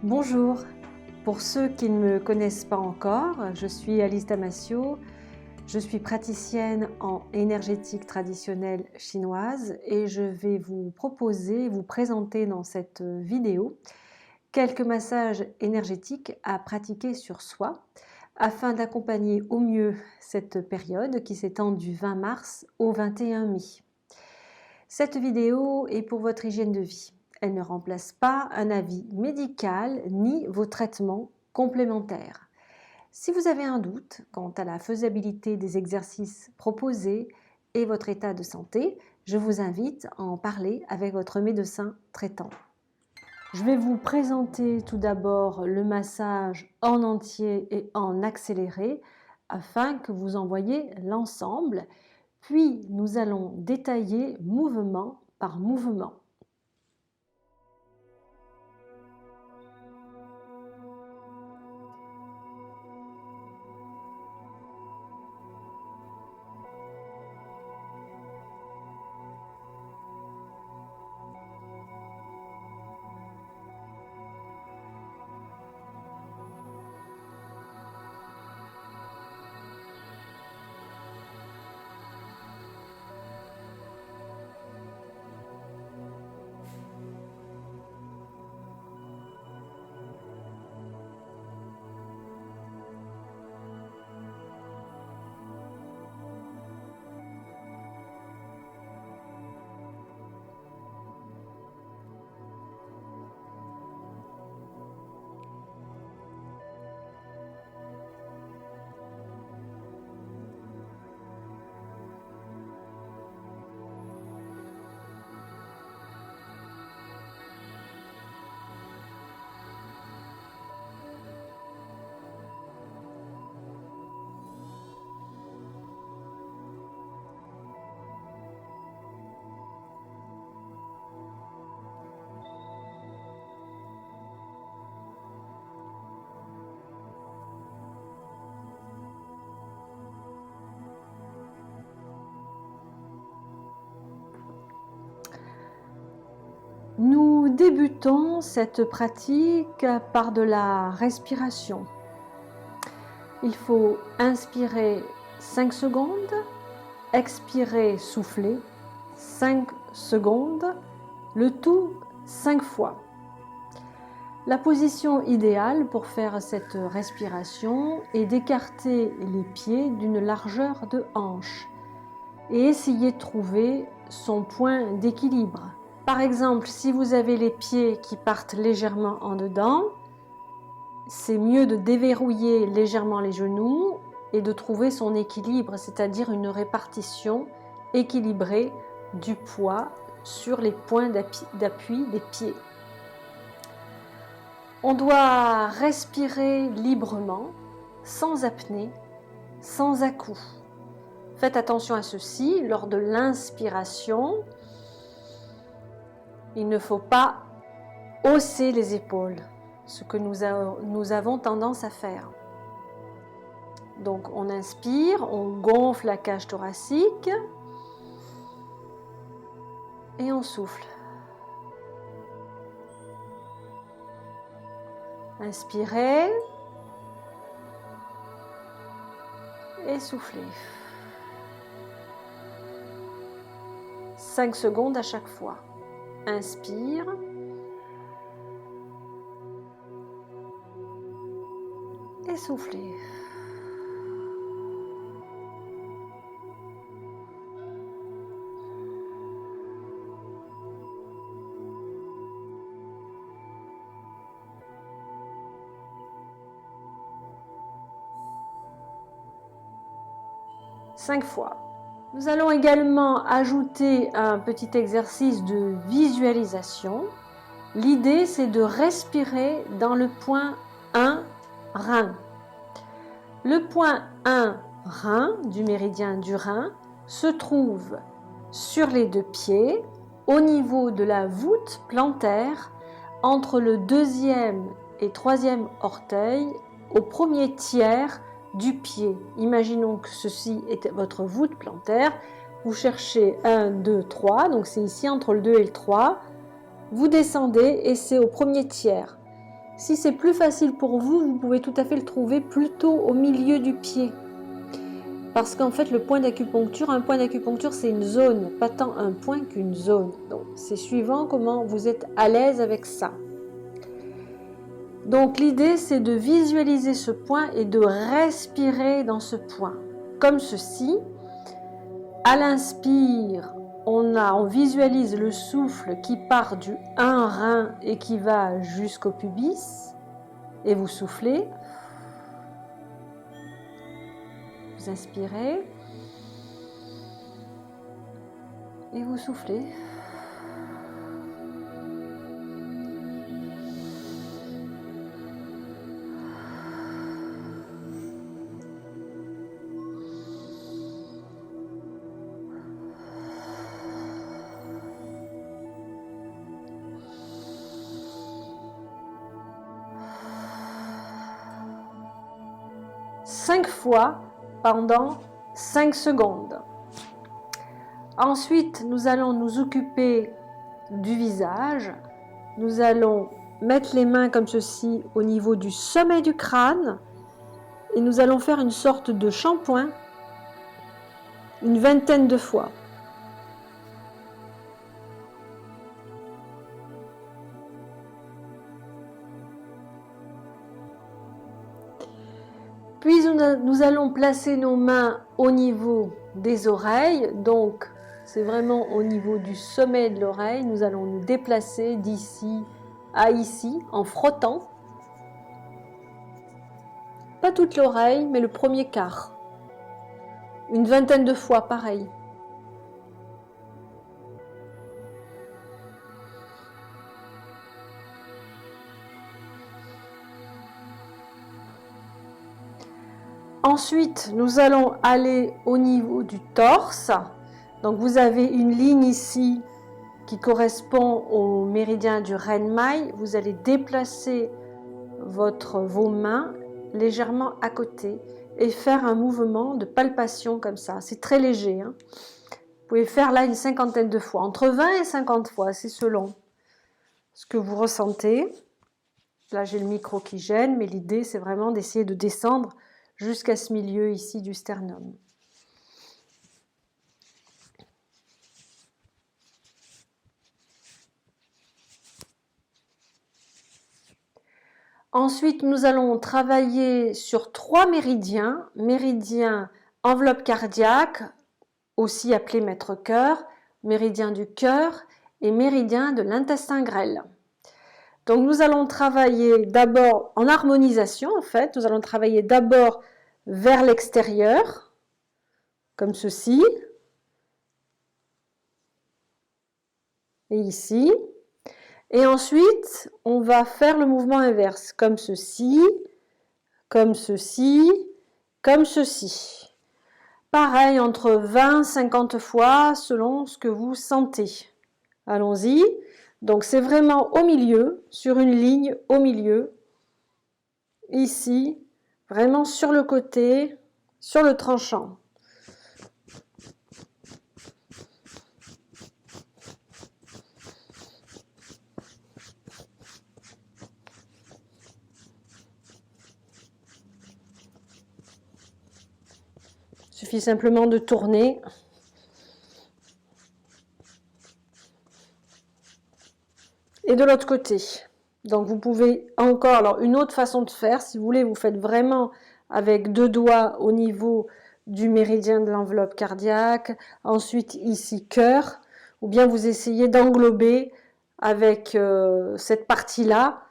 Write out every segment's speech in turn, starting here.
Bonjour, pour ceux qui ne me connaissent pas encore, je suis Alice Damasio, je suis praticienne en énergétique traditionnelle chinoise et je vais vous présenter dans cette vidéo quelques massages énergétiques à pratiquer sur soi afin d'accompagner au mieux cette période qui s'étend du 20 mars au 21 mai. Cette vidéo est pour votre hygiène de vie. Elle ne remplace pas un avis médical ni vos traitements complémentaires. Si vous avez un doute quant à la faisabilité des exercices proposés et votre état de santé, je vous invite à en parler avec votre médecin traitant. Je vais vous présenter tout d'abord le massage en entier et en accéléré afin que vous en voyez l'ensemble. Puis nous allons détailler mouvement par mouvement. Nous débutons cette pratique par de la respiration. Il faut inspirer 5 secondes, expirer, souffler 5 secondes, le tout 5 fois. La position idéale pour faire cette respiration est d'écarter les pieds d'une largeur de hanche et essayer de trouver son point d'équilibre. Par exemple, si vous avez les pieds qui partent légèrement en dedans, c'est mieux de déverrouiller légèrement les genoux et de trouver son équilibre, c'est-à-dire une répartition équilibrée du poids sur les points d'appui des pieds. On doit respirer librement, sans apnée, sans à-coups. Faites attention à ceci, lors de l'inspiration, il ne faut pas hausser les épaules, ce que nous avons tendance à faire. Donc on inspire, on gonfle la cage thoracique et on souffle. Inspirez et soufflez. 5 secondes à chaque fois. Inspire. Et soufflez. Cinq fois. Nous allons également ajouter un petit exercice de visualisation. L'idée, c'est de respirer dans le point 1, rein. Le point 1, rein, du méridien du rein, se trouve sur les 2 pieds, au niveau de la voûte plantaire, entre le 2e et 3e orteil, au premier tiers du pied. Imaginons que ceci est votre voûte plantaire. Vous cherchez 1, 2, 3, donc c'est ici entre le 2 et le 3. Vous descendez et c'est au premier tiers. Si c'est plus facile pour vous, vous pouvez tout à fait le trouver plutôt au milieu du pied. Parce qu'en fait, le point d'acupuncture, un point d'acupuncture, c'est une zone, pas tant un point qu'une zone. Donc, c'est suivant comment vous êtes à l'aise avec ça. Donc, l'idée, c'est de visualiser ce point et de respirer dans ce point. Comme ceci. À l'inspire, on visualise le souffle qui part du 1 rein et qui va jusqu'au pubis. Et vous soufflez. Vous inspirez. Et vous soufflez. Cinq fois pendant 5 secondes. Ensuite, nous allons nous occuper du visage. Nous allons mettre les mains comme ceci au niveau du sommet du crâne et nous allons faire une sorte de shampoing une vingtaine de fois. Puis nous allons placer nos mains au niveau des oreilles, donc c'est vraiment au niveau du sommet de l'oreille. Nous allons nous déplacer d'ici à ici en frottant. Pas toute l'oreille, mais le premier quart. Une vingtaine de fois, pareil. Ensuite, nous allons aller au niveau du torse. Donc, vous avez une ligne ici qui correspond au méridien du Renmai. Vous allez déplacer vos mains légèrement à côté et faire un mouvement de palpation comme ça. C'est très léger. Hein. Vous pouvez faire là une cinquantaine de fois, entre 20 et 50 fois, c'est selon ce que vous ressentez. Là, j'ai le micro qui gêne, mais l'idée, c'est vraiment d'essayer de descendre jusqu'à ce milieu ici du sternum. Ensuite, nous allons travailler sur 3 méridiens. Méridien enveloppe cardiaque, aussi appelé maître-cœur, méridien du cœur et méridien de l'intestin grêle. Donc nous allons travailler d'abord en harmonisation en fait. Nous allons travailler d'abord vers l'extérieur, comme ceci, et ici. Et ensuite, on va faire le mouvement inverse, comme ceci, comme ceci, comme ceci. Pareil, entre 20 et 50 fois, selon ce que vous sentez. Allons-y. Donc, c'est vraiment au milieu, sur une ligne au milieu. Ici, vraiment sur le côté, sur le tranchant. Il suffit simplement de tourner. Et de l'autre côté. Donc vous pouvez encore, alors une autre façon de faire, si vous voulez, vous faites vraiment avec 2 doigts au niveau du méridien de l'enveloppe cardiaque, ensuite ici cœur, ou bien vous essayez d'englober avec cette partie-là,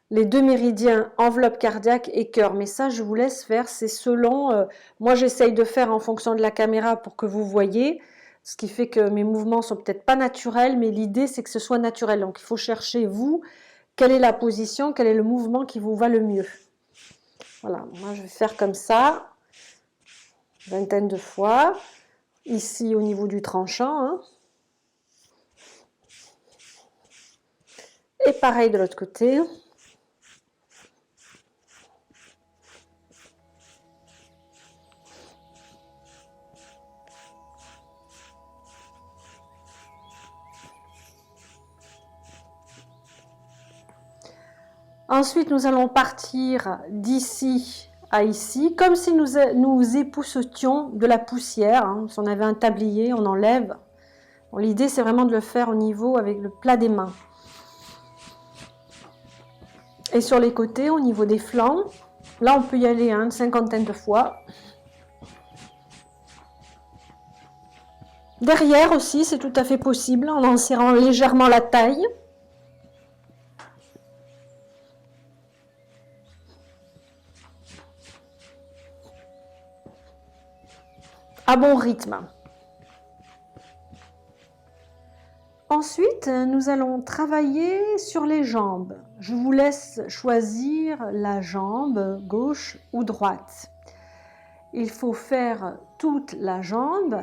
les 2 méridiens enveloppe cardiaque et cœur. Mais ça, je vous laisse faire, c'est selon, moi j'essaye de faire en fonction de la caméra pour que vous voyez, ce qui fait que mes mouvements sont peut-être pas naturels, mais l'idée c'est que ce soit naturel. Donc il faut chercher vous, quelle est la position, quel est le mouvement qui vous va le mieux. Voilà, moi je vais faire comme ça, une vingtaine de fois, ici au niveau du tranchant. Hein. Et pareil de l'autre côté. Ensuite, nous allons partir d'ici à ici, comme si nous époussetions de la poussière. Hein. Si on avait un tablier, on enlève. Bon, l'idée, c'est vraiment de le faire au niveau avec le plat des mains. Et sur les côtés, au niveau des flancs, là, on peut y aller une cinquantaine de fois. Derrière aussi, c'est tout à fait possible, en serrant légèrement la taille. À bon rythme. Ensuite, nous allons travailler sur les jambes. Je vous laisse choisir la jambe gauche ou droite. Il faut faire toute la jambe.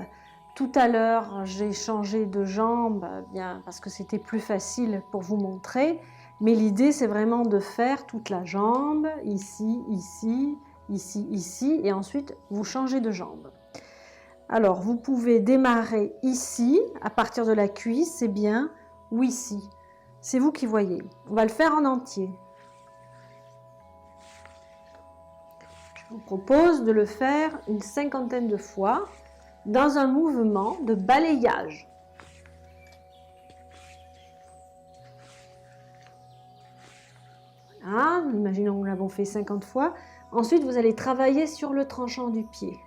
Tout à l'heure, j'ai changé de jambe bien parce que c'était plus facile pour vous montrer. Mais l'idée, c'est vraiment de faire toute la jambe, ici, ici, ici, ici, et ensuite, vous changez de jambe. Alors, vous pouvez démarrer ici, à partir de la cuisse, c'est bien, ou ici. C'est vous qui voyez. On va le faire en entier. Je vous propose de le faire une cinquantaine de fois dans un mouvement de balayage. Voilà, imaginons que nous l'avons fait 50 fois. Ensuite, vous allez travailler sur le tranchant du pied.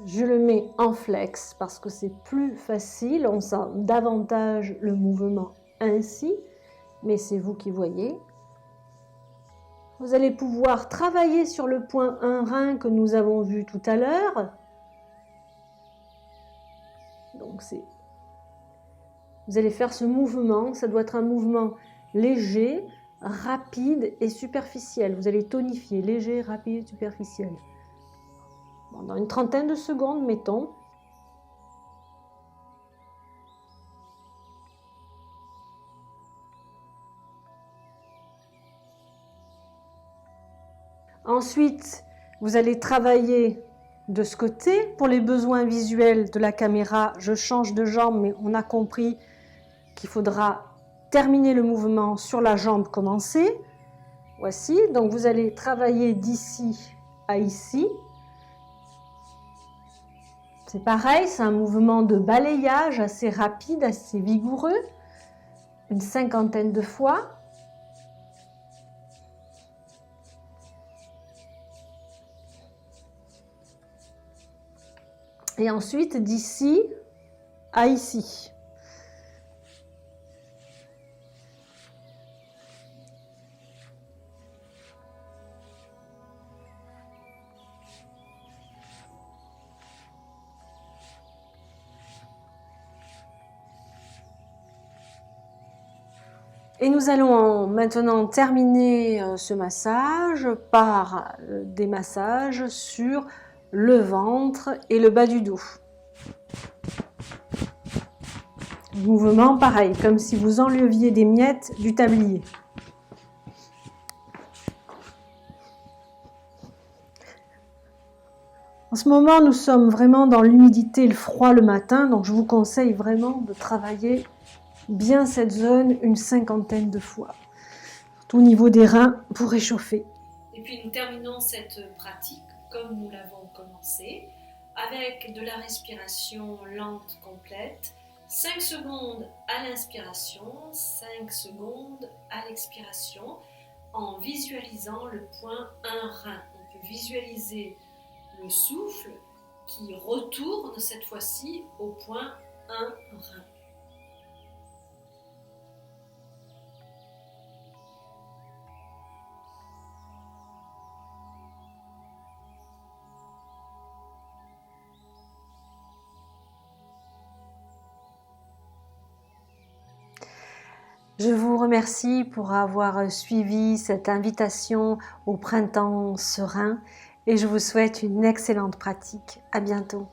Je le mets en flex parce que c'est plus facile, on sent davantage le mouvement ainsi, mais c'est vous qui voyez. Vous allez pouvoir travailler sur le point 1 rein que nous avons vu tout à l'heure. Donc vous allez faire ce mouvement, ça doit être un mouvement léger, rapide et superficiel. Vous allez tonifier, léger, rapide, superficiel. Dans une trentaine de secondes, mettons. Ensuite, vous allez travailler de ce côté. Pour les besoins visuels de la caméra, je change de jambe, mais on a compris qu'il faudra terminer le mouvement sur la jambe commencée. Voici, donc vous allez travailler d'ici à ici. C'est pareil, c'est un mouvement de balayage assez rapide, assez vigoureux, une cinquantaine de fois. Et ensuite, d'ici à ici. Et nous allons maintenant terminer ce massage par des massages sur le ventre et le bas du dos. Mouvement pareil, comme si vous enleviez des miettes du tablier. En ce moment, nous sommes vraiment dans l'humidité et le froid le matin, donc je vous conseille vraiment de travailler bien cette zone une cinquantaine de fois, surtout au niveau des reins pour réchauffer. Et puis nous terminons cette pratique comme nous l'avons commencé, avec de la respiration lente complète, 5 secondes à l'inspiration, 5 secondes à l'expiration, en visualisant le point 1 rein. On peut visualiser le souffle qui retourne cette fois-ci au point 1 rein. Je vous remercie pour avoir suivi cette invitation au printemps serein et je vous souhaite une excellente pratique. À bientôt.